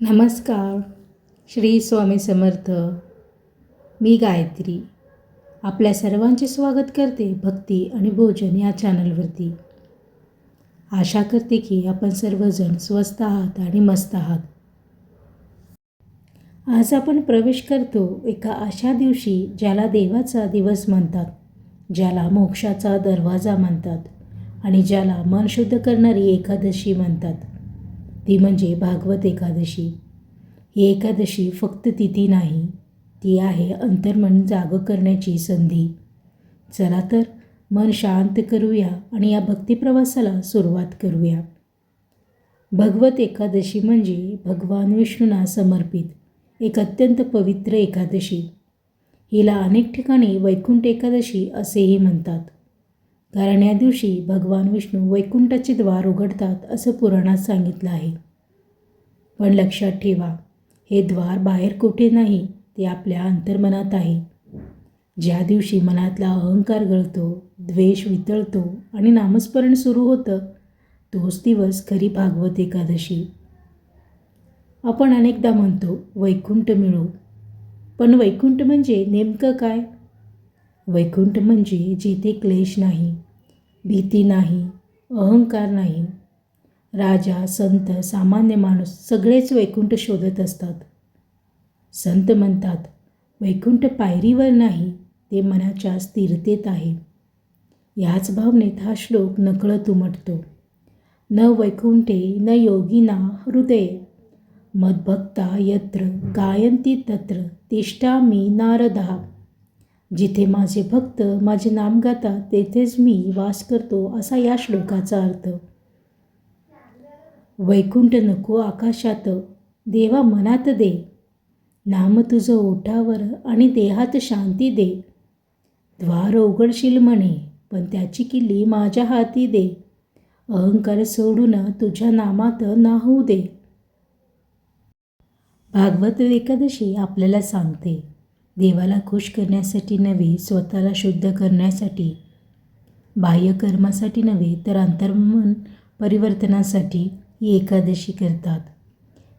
नमस्कार. श्री स्वामी समर्थ. मी गायत्री आपल्या सर्वांचे स्वागत करते भक्ती आणि भोजन या चॅनलवरती. आशा करते की आपण सर्वजण स्वस्थ आहात आणि मस्त आहात. आज आपण प्रवेश करतो एका अशा दिवशी ज्याला देवाचा दिवस म्हणतात, ज्याला मोक्षाचा दरवाजा म्हणतात आणि ज्याला मन शुद्ध करणारी एकादशी म्हणतात. ती म्हणजे भागवत एकादशी. ही एकादशी फक्त तिथी नाही, ती आहे अंतर्मन जागं करण्याची संधी. चला तर मन शांत करूया आणि या भक्तिप्रवासाला सुरुवात करूया. भगवत एकादशी म्हणजे भगवान विष्णूंना समर्पित एक अत्यंत पवित्र एकादशी. हिला अनेक ठिकाणी वैकुंठ एकादशी असेही म्हणतात, कारण या दिवशी भगवान विष्णू वैकुंठाचे द्वार उघडतात असं पुराणात सांगितलं आहे. पण लक्षात ठेवा, हे द्वार बाहेर कुठे नाही, ते आपल्या अंतर्मनात आहे. ज्या दिवशी मनातला अहंकार गळतो, द्वेष वितळतो आणि नामस्मरण सुरू होतं, तोच दिवस खरी भागवत एकादशी. आपण अनेकदा म्हणतो वैकुंठ मिळो, पण वैकुंठ म्हणजे नेमकं काय? वैकुंठ म्हणजे जिथे क्लेश नाही, भीती नाही, अहंकार नाही. राजा, संत, सामान्य माणूस सगळेच वैकुंठ शोधत असतात. संत म्हणतात, वैकुंठ पायरीवर नाही, ते मनाच्या स्थिरतेत आहे. याच भावनेत हा श्लोक नकळत उमटतो. न वैकुंठे न योगिना हृदये, मद्भक्ता यत्र गायन्ति तत्र तिष्ठामि नारदः. जिथे माझे भक्त माझे नाम गातात, तेथेच मी वास करतो, असा या श्लोकाचा अर्थ. वैकुंठ नको आकाशात, देवा मनात दे. नाम तुझं ओठावर आणि देहात शांती दे. द्वार उघडशील म्हणे, पण त्याची किल्ली माझ्या हाती दे. अहंकार सोडून तुझ्या नामात नाहू दे. भागवत एकादशी आपल्याला सांगते, देवाला खुश करण्यासाठी नव्हे, स्वतःला शुद्ध करण्यासाठी, बाह्य कर्मासाठी नव्हे, तर अंतर्मन परिवर्तनासाठी ही एकादशी करतात.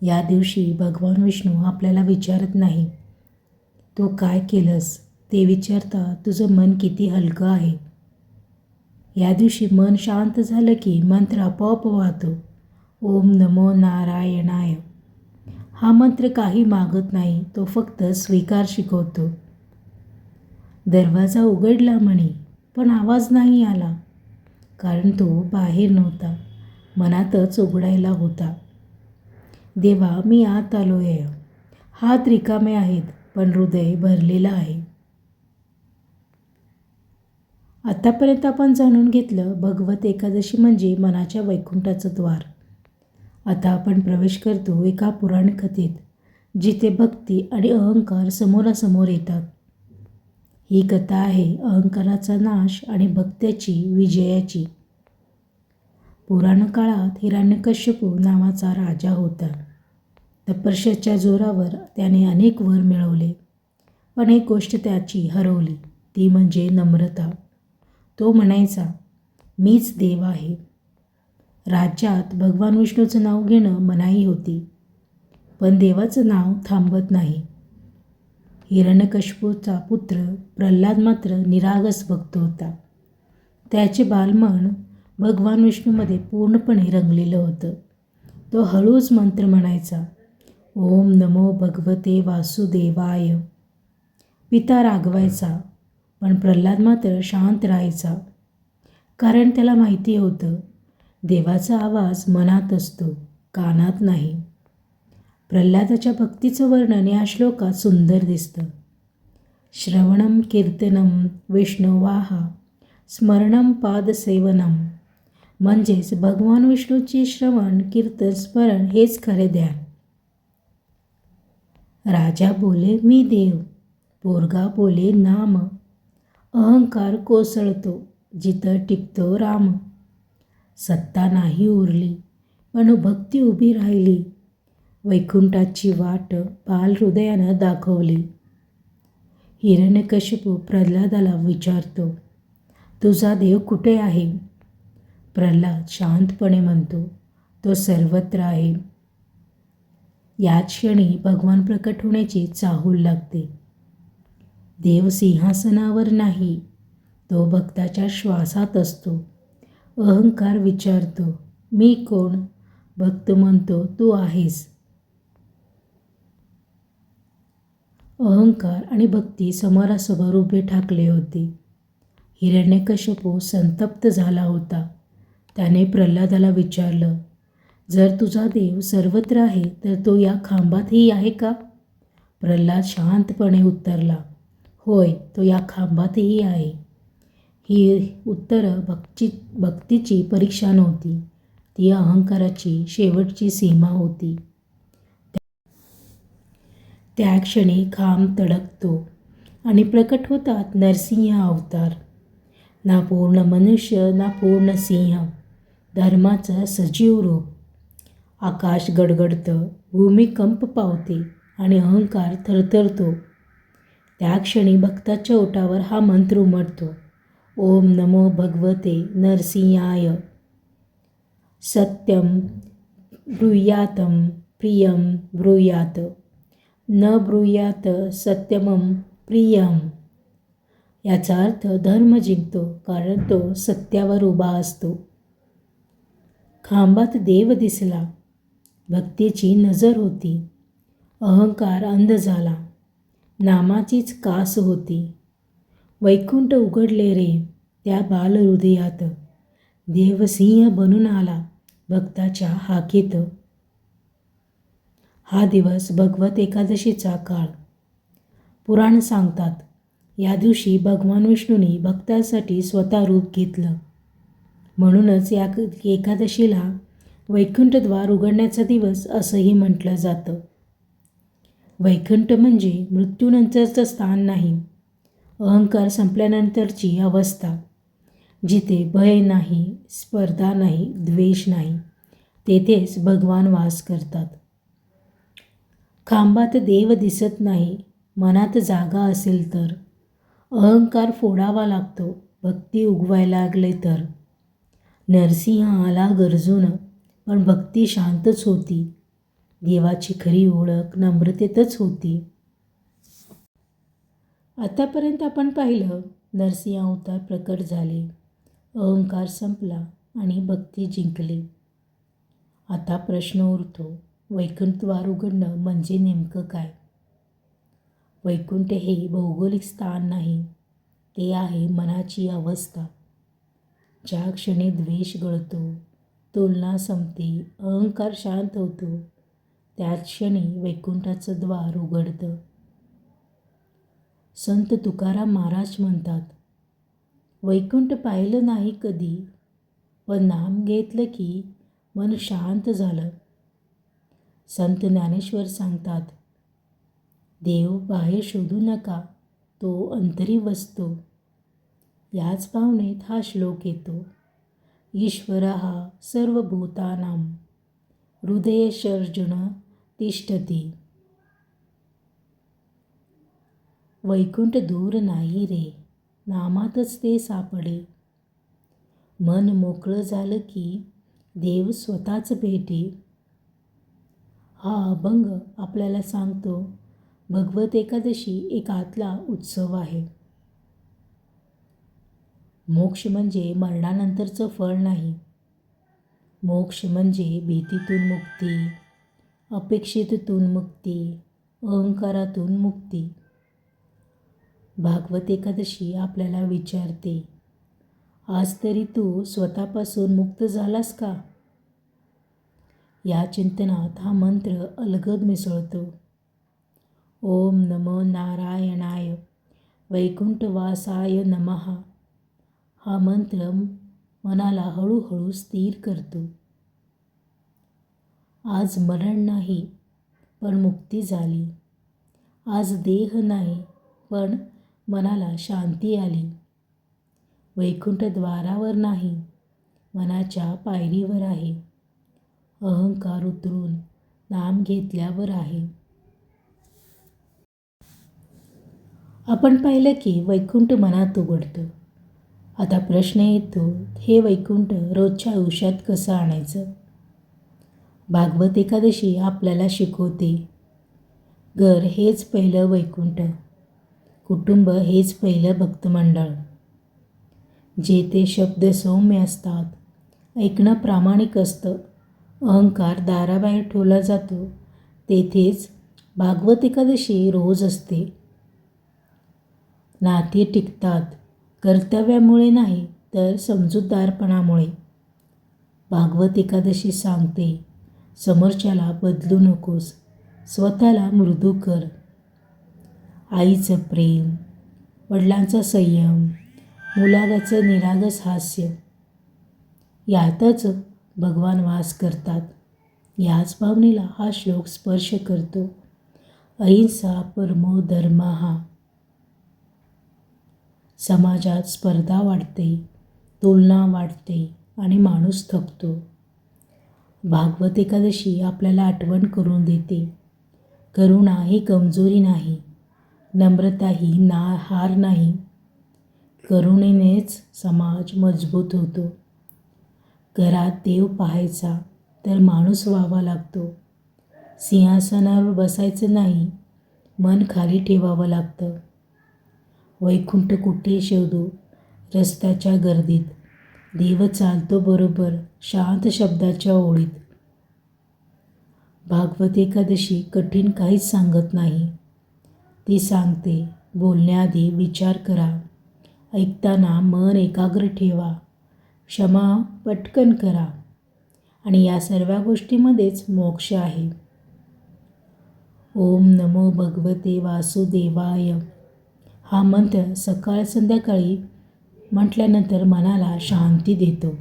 या दिवशी भगवान विष्णू आपल्याला विचारत नाही, तो काय केलंस, ते विचारता तुझं मन किती हलकं आहे. या दिवशी मन शांत झालं की मंत्र आपोआप वाहतो. ओम नमो नारायणाय. हा मंत्र काही मागत नाही, तो फक्त स्वीकार शिकवतो. दरवाजा उघडला म्हणे, पण आवाज नाही आला, कारण तो बाहेर नव्हता, मनातच उघडायला होता. देवा, मी आत आलोय. हात रिकामे आहेत, पण हृदय भरलेलं आहे. आतापर्यंत आपण जाणून घेतलं भगवत एकादशी म्हणजे मनाच्या वैकुंठाचं द्वार. आता आपण प्रवेश करतो एका पुराण कथेत, जिथे भक्ती आणि अहंकार समोरासमोर येतात. ही कथा आहे अहंकाराचा नाश आणि भक्त्याची विजयाची. पुराण काळात हिरण्यकश्यपू नावाचा राजा होता. तपस्येच्या जोरावर त्याने अनेक वर मिळवले, पण एक गोष्ट त्याची हरवली, ती म्हणजे नम्रता. तो म्हणायचा, मीच देव आहे. राज्यात भगवान विष्णूचं नाव घेणं मनाई होती, पण देवाचं नाव थांबत नाही. हिरण्यकश्यपूचा पुत्र प्रल्हाद मात्र निरागस भक्त होता. त्याचे बालमन भगवान विष्णूमध्ये पूर्णपणे रंगलेलं होतं. तो हळूच मंत्र म्हणायचा, ओम नमो भगवते वासुदेवाय. पिता रागवायचा, पण प्रल्हाद मात्र शांत राहायचा, कारण त्याला माहिती होतं, देवाचा आवाज मनात असतो, कानात नाही. प्रल्हादाच्या भक्तीचं वर्णन या श्लोकात सुंदर दिसतं. श्रवणम कीर्तनम विष्णुवाहा स्मरणम पादसेवनम. म्हणजेच भगवान विष्णूचे श्रवण, कीर्तन, स्मरण हेच खरे ध्यान. राजा बोले मी देव, पोरगा बोले नाम. अहंकार कोसळतो, जिथं टिकतो राम. सत्ता नाही उरली, पण भक्ती उभी राहिली. वैकुंठाची वाट बाल हृदयानं दाखवली. हिरण्यकश्यपू प्रल्हादाला विचारतो, तुझा देव कुठे आहे? प्रल्हाद शांतपणे म्हणतो, तो सर्वत्र आहे. याच क्षणी भगवान प्रकट होण्याची चाहूल लागते. देव सिंहासनावर नाही, तो भक्ताच्या श्वासात असतो. अहंकार विचारतो, मी कोण? भक्त म्हणतो, तू आहेस. अहंकार आणि भक्ती समोरासमोर उभे ठाकले होते. हिरण्यकश्यपू संतप्त झाला होता. त्याने प्रल्हादाला विचारलं, जर तुझा देव सर्वत्र आहे तर तो या खांबातही आहे का? प्रल्हाद शांतपणे उत्तरला, होय, तो या खांबातही आहे. ही उत्तरं भक्तीची परीक्षा नव्हती, ती अहंकाराची शेवटची सीमा होती. त्या क्षणी खांब तडकतो आणि प्रकट होतात नरसिंह अवतार. ना पूर्ण मनुष्य ना पूर्ण सिंह, धर्माचं सजीव रूप. आकाश गडगडतं, भूमी कंप पावते आणि अहंकार थरथरतो. त्या क्षणी भक्ताच्या ओठावर हा मंत्र उमटतो, ओम नमो भगवते नरसिंहाय. सत्यम ब्रूयातम प्रियम ब्रूयात, न ब्रूयात सत्यमम प्रियम. याचा अर्थ धर्म जिंकतो, कारण तो सत्यावर उभा असतो. खांबात देव दिसला, भक्तीची नजर होती. अहंकार अंध झाला, नामाचीच कास होती. वैकुंठ उघडले रे त्या बालहृदयात, देव सिंह बनून आला भक्ताच्या हाकेत. हा दिवस भगवत एकादशीचा काळ. पुराण सांगतात, या दिवशी भगवान विष्णूंनी भक्तांसाठी स्वतः रूप घेतलं. म्हणूनच या एकादशीला वैकुंठद्वार उघडण्याचा दिवस असंही म्हटलं जातं. वैकुंठ म्हणजे मृत्यूनंतरचं स्थान नाही, अहंकार संपल्यानंतरची अवस्था, जिथे भय नाही, स्पर्धा नाही, द्वेष नाही. तेथेच भगवान वास करतात. खांबात देव दिसत नाही, मनात जागा असेल तर. अहंकार फोडावा लागतो, भक्ती उगवायला लागले तर. नरसिंह आला गरजून, पण भक्ती शांतच होती. देवाची खरी ओळख नम्रतेतच होती. आतापर्यंत आपण पाहिलं, नरसिंह अवतार प्रकट झाले, अहंकार संपला आणि भक्ती जिंकली. आता प्रश्न उरतो, वैकुंठद्वार उघडणं म्हणजे नेमकं काय? वैकुंठ हे भौगोलिक स्थान नाही, ते आहे मनाची अवस्था. ज्या क्षणी द्वेष गळतो, तुलना संपते, अहंकार शांत होतो, त्याच क्षणी वैकुंठाचं द्वार उघडतं. संत तुकाराम महाराज म्हणतात, वैकुंठ पाहिलं नाही कधी, पण नाम घेतलं की मन शांत झालं. संत ज्ञानेश्वर सांगतात, देव बाहेर शोधू नका, तो अंतरी वसतो. याच भावनेत हा श्लोक येतो, ईश्वरः सर्वभूतानां हृदयेषर्जुन तिष्ठति. वैकुंठ दूर नाही रे, नामातच ते सापडे. मन मोकळं झालं की देव स्वतःच भेटे. हा अभंग आपल्याला सांगतो, भगवत एकादशी एक आतला उत्सव आहे. मोक्ष म्हणजे मरणानंतरचं फळ नाही. मोक्ष म्हणजे भीतीतून मुक्ती, अपेक्षेतून मुक्ती, अहंकारातून मुक्ती. भागवत एकादशी आपल्याला विचारते, आज तरी तू स्वतःपासून मुक्त झालास का? या चिंतनात हा मंत्र अलगद मिसळतो. ओम नमो नारायणाय वैकुंठवासाय नमः. हा मंत्र मनाला हळूहळू स्थिर करतो. आज मरण नाही, पण मुक्ती झाली. आज देह नाही, पण मनाला शांती आली. वैकुंठ द्वारावर नाही, मनाच्या पायरीवर आहे. अहंकार उतरून नाम घेतल्यावर आहे. आपण पाहिलं की वैकुंठ मनात उघडतं. आता प्रश्न येतो, हे वैकुंठ रोजच्या आयुष्यात कसं आणायचं? भागवत एकादशी आपल्याला शिकवते, घर हेच पहिलं वैकुंठ, कुटुंब हेच पहिलं भक्तमंडळ. जेथे शब्द सौम्य असतात, ऐकणं प्रामाणिक असतं, अहंकार दाराबाहेर ठेवला जातो, तेथेच भागवत एकादशी रोज असते. नाती टिकतात कर्तव्यामुळे नाही तर समजूतदारपणामुळे. भागवत एकादशी सांगते, समोरच्याला बदलू नकोस, स्वतःला मृदू कर. आईचं प्रेम, वडिलांचा संयम, मुलाचं निरागस हास्य, यातच भगवान वास करतात. याच भावनेला हा श्लोक स्पर्श करतो. अहिंसा परमो धर्मः. समाजात स्पर्धा वाढते, तुलना वाढते आणि माणूस थकतो. भागवत एकादशी आपल्याला आठवण करून देते, करुणा ही कमजोरी नाही, नम्रता ही हार नाही. करुणेनेच समाज मजबूत होतो. घरात देव पाहायचा तर माणूस व्हावा लागतो. सिंहासनावर बसायचं नाही, मन खाली ठेवावं लागतं. वैकुंठ कुठे शोधू? रस्त्याच्या गर्दीत. देव चालतो बरोबर शांत शब्दाच्या ओळीत. भागवत एकादशी कठीण काहीच सांगत नाही. ती सांगते, बोलण्याआधी विचार करा, ऐकताना मन एकाग्र ठेवा, क्षमा पटकन करा, आणि या सर्व गोष्टीमध्येच मोक्ष आहे. ओम नमो भगवते वासुदेवाय हा मंत्र सकाळ संध्याकाळी म्हटल्यानंतर मनाला शांती देतो.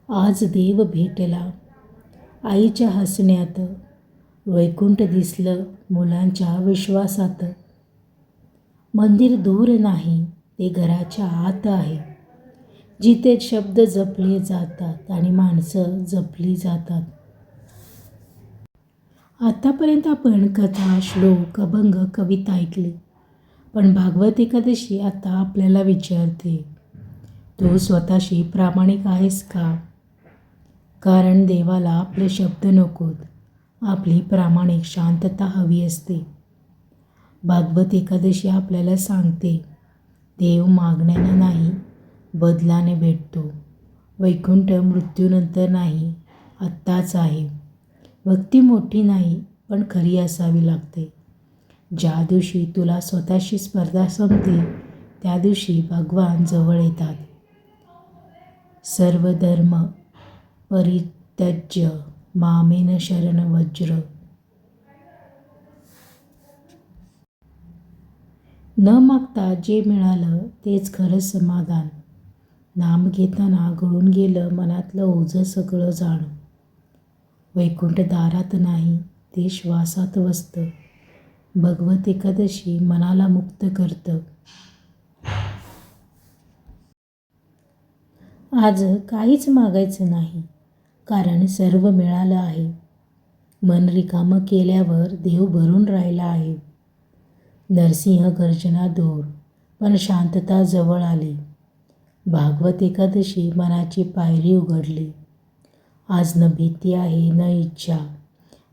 आज देव भेटला, आईच्या हसण्यात, वैकुंठ दिसलं मुलांच्या विश्वासात. मंदिर दूर नाही, ते घराच्या आत आहे, जिथे शब्द जपले जातात आणि माणसं जपली जातात. आतापर्यंत आपण कथा, श्लोक, अभंग, कविता ऐकली, पण भागवत एकादशी आता आपल्याला विचारते, तू स्वतःशी प्रामाणिक आहेस का? कारण देवाला आपले शब्द नकोत, आपली प्रामाणिक शांतता हवी असते. भागवत एकादशी आपल्याला सांगते, देव मागण्याने नाही, बदलाने भेटतो. वैकुंठ मृत्यूनंतर नाही, आत्ताच आहे. भक्ती मोठी नाही, पण खरी असावी लागते. ज्या दिवशी तुला स्वतःशी स्पर्धा संपते, त्या दिवशी भगवान जवळ येतात. सर्व धर्म परित्यज्य मामेन शरण वज्र. न मागता जे मिळालं तेच खरं समाधान. नाम घेताना गळून गेलं मनातलं ओझं सगळं जाण. वैकुंठ दारात नाही, ते श्वासात वसतं. भगवत एकादशी मनाला मुक्त करतं. आज काहीच मागायचं नाही, कारण सर्व मिळालं आहे. मन रिकामं केल्यावर देव भरून राहिला आहे. नरसिंह गर्जना दूर, पण शांतता जवळ आली. भागवत एकादशी मनाची पायरी उघडली. आज न भीती आहे, न इच्छा,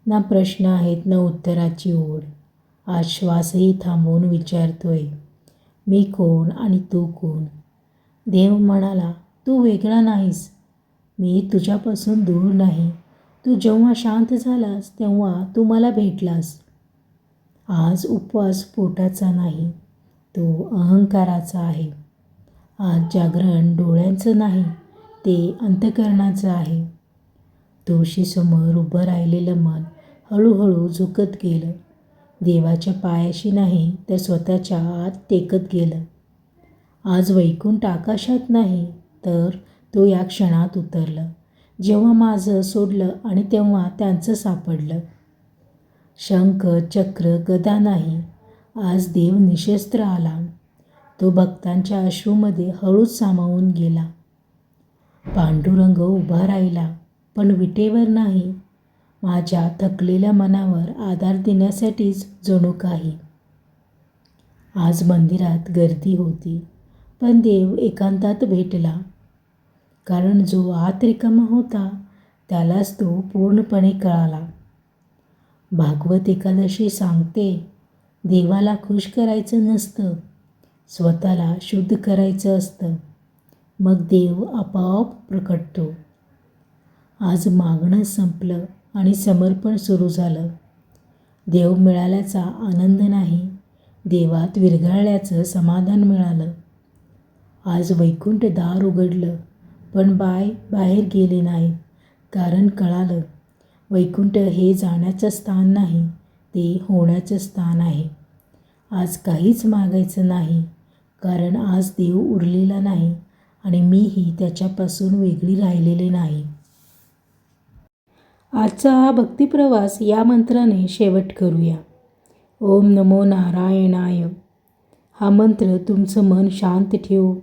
ना प्रश्न आहेत, न उत्तराची ओढ. आज श्वासही थांबवून विचारतोय, मी कोण आणि तू कोण? देव म्हणाला, तू वेगळा नाहीस, मी तुझ्यापासून दूर नाही. तू जेव्हा शांत झालास तेव्हा तू मला भेटलास. आज उपवास पोटाचा नाही, तो अहंकाराचा आहे. आज जागरण डोळ्यांचं नाही, ते अंतःकरणाचं आहे. तुळशीसमोर उभं राहिलेलं मन हळूहळू झुकत गेलं. देवाच्या पायाशी नाही तर स्वतःच्या आत टेकत गेलं. आज वैकुंठ आकाशात नाही, तर तो या क्षणात उतरलं, जेव्हा माझं सोडलं आणि तेव्हा त्यांचं सापडलं. शंख, चक्र, गदा नाही, आज देव निशस्त्र आला. तो भक्तांच्या अश्रूमध्ये हळूच सामावून गेला. पांडुरंग उभा राहिला, पण विटेवर नाही, माझ्या थकलेल्या मनावर आधार देण्यासाठीच जणू काही. आज मंदिरात गर्दी होती, पण देव एकांतात भेटला. कारण जो आत रिकामा होता त्यालाच तो पूर्णपणे कळाला. भागवत एकादशी सांगते, देवाला खुश करायचं नसतं, स्वतःला शुद्ध करायचं असतं, मग देव आपोआप प्रकटतो. आज मागणं संपलं आणि समर्पण सुरू झालं. देव मिळाल्याचा आनंद नाही, देवात विरघळल्याचं समाधान मिळालं. आज वैकुंठ दार उघडलं, पण बाहेर गेले नाहीत, कारण कळालं, वैकुंठ हे जाण्याचं स्थान नाही, ते होण्याचं स्थान आहे. आज काहीच मागायचं नाही, कारण आज देव उरलेला नाही आणि मीही त्याच्यापासून वेगळी राहिलेली नाही. आजचा हा भक्तिप्रवास या मंत्राने शेवट करूया. ओम नमो नारायणाय. हा मंत्र तुमचं मन शांत ठेवू,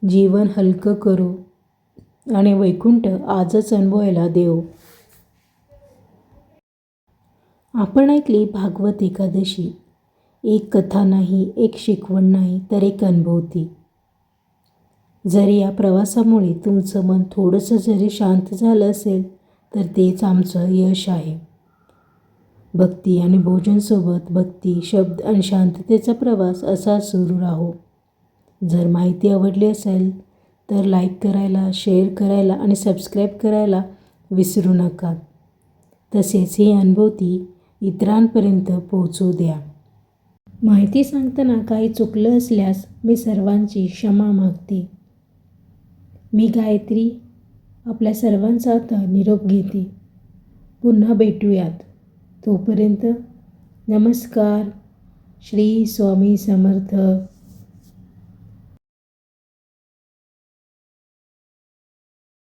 जीवन हलकं करू आणि वैकुंठ आजच अनुभवायला देऊ. आपण ऐकली भागवत एकादशी. एक कथा नाही, एक शिकवण नाही, तर एक अनुभूती. जर या प्रवासामुळे तुमचं मन थोडंसं जरी शांत झालं असेल, तर तेच आमचं यश आहे. भक्ती आणि भोजनसोबत भक्ती, शब्द आणि शांततेचा प्रवास असा सुरू राहो. जर माहिती आवडली असेल तर लाईक करायला, शेअर करायला आणि सबस्क्राईब करायला विसरू नका. तसेच ही अनुभूती इतरांपर्यंत पोहोचू द्या. माहिती सांगताना काही चुकलं असल्यास मी सर्वांची क्षमा मागते. मी गायत्री आपल्या सर्वांचा आता निरोप घेते. पुन्हा भेटूयात. तोपर्यंत नमस्कार. श्री स्वामी समर्थ.